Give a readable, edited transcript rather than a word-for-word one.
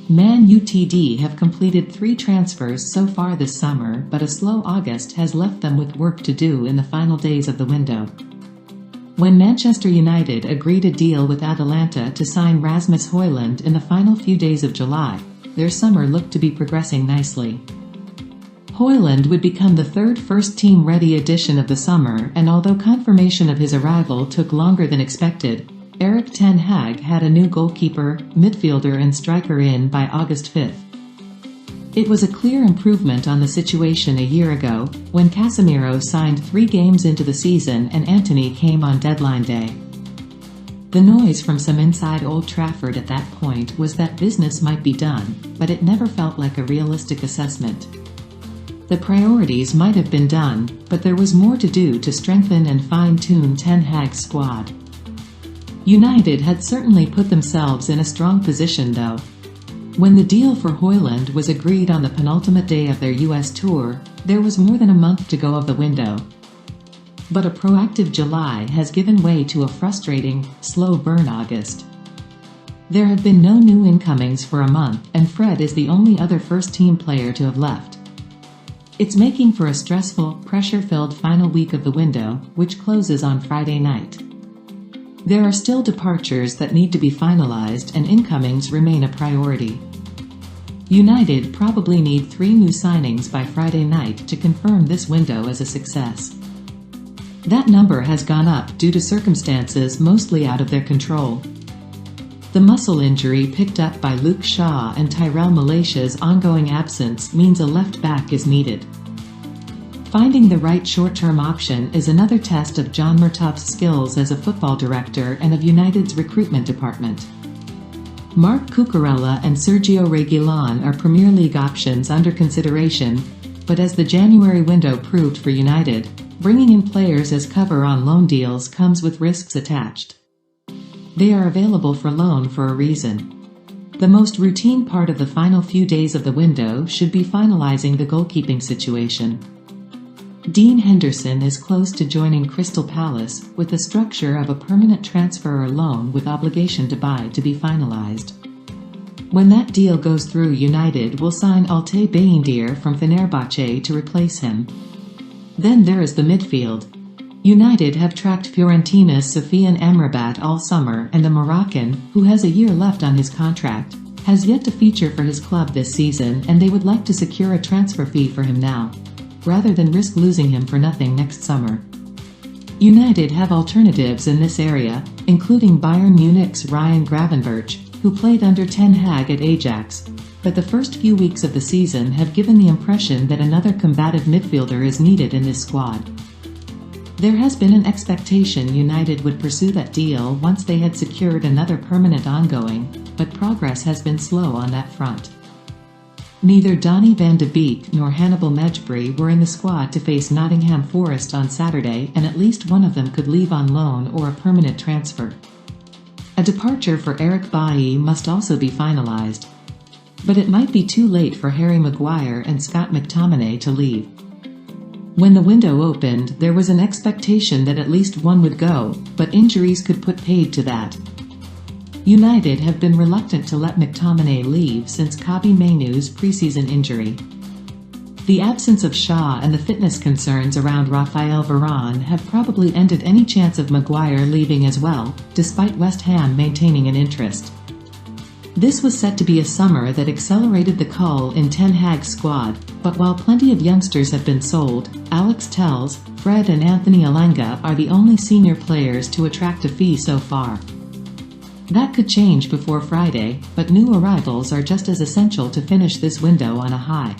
Man Utd have completed 3 transfers so far this summer, but a slow August has left them with work to do in the final days of the window. When Manchester United agreed a deal with Atalanta to sign Rasmus Højlund in the final few days of July, their summer looked to be progressing nicely. Højlund would become the third first-team ready addition of the summer, and although confirmation of his arrival took longer than expected, Erik ten Hag had a new goalkeeper, midfielder and striker in by August 5th. It was a clear improvement on the situation a year ago, when Casemiro signed 3 games into the season and Antony came on deadline day. The noise from some inside Old Trafford at that point was that business might be done, but it never felt like a realistic assessment. The priorities might have been done, but there was more to do to strengthen and fine-tune Ten Hag's squad. United had certainly put themselves in a strong position though. When the deal for Højlund was agreed on the penultimate day of their US tour, there was more than a month to go of the window. But a proactive July has given way to a frustrating, slow burn August. There have been no new incomings for a month, and Fred is the only other first-team player to have left. It's making for a stressful, pressure-filled final week of the window, which closes on Friday night. There are still departures that need to be finalized, and incomings remain a priority. United probably need 3 new signings by Friday night to confirm this window as a success. That number has gone up due to circumstances mostly out of their control. The muscle injury picked up by Luke Shaw and Tyrell Malacia's ongoing absence means a left back is needed. Finding the right short-term option is another test of John Murtaugh's skills as a football director and of United's recruitment department. Marc Cucurella and Sergio Reguilón are Premier League options under consideration, but as the January window proved for United, bringing in players as cover on loan deals comes with risks attached. They are available for loan for a reason. The most routine part of the final few days of the window should be finalizing the goalkeeping situation. Dean Henderson is close to joining Crystal Palace, with the structure of a permanent transfer or loan with obligation to buy to be finalized. When that deal goes through, United will sign Altay Bayindir from Fenerbahce to replace him. Then there is the midfield. United have tracked Fiorentina's Sofiane Amrabat all summer, and the Moroccan, who has a year left on his contract, has yet to feature for his club this season, and they would like to secure a transfer fee for him now, rather than risk losing him for nothing next summer. United have alternatives in this area, including Bayern Munich's Ryan Gravenberch, who played under Ten Hag at Ajax, but the first few weeks of the season have given the impression that another combative midfielder is needed in this squad. There has been an expectation United would pursue that deal once they had secured another permanent ongoing, but progress has been slow on that front. Neither Donny van de Beek nor Hannibal Mejbri were in the squad to face Nottingham Forest on Saturday, and at least one of them could leave on loan or a permanent transfer. A departure for Eric Bailly must also be finalized. But it might be too late for Harry Maguire and Scott McTominay to leave. When the window opened, there was an expectation that at least one would go, but injuries could put paid to that. United have been reluctant to let McTominay leave since Kobbie Mainoo's preseason injury. The absence of Shaw and the fitness concerns around Raphael Varane have probably ended any chance of Maguire leaving as well, despite West Ham maintaining an interest. This was set to be a summer that accelerated the cull in Ten Hag's squad, but while plenty of youngsters have been sold, Alex Telles, Fred and Anthony Elanga are the only senior players to attract a fee so far. That could change before Friday, but new arrivals are just as essential to finish this window on a high.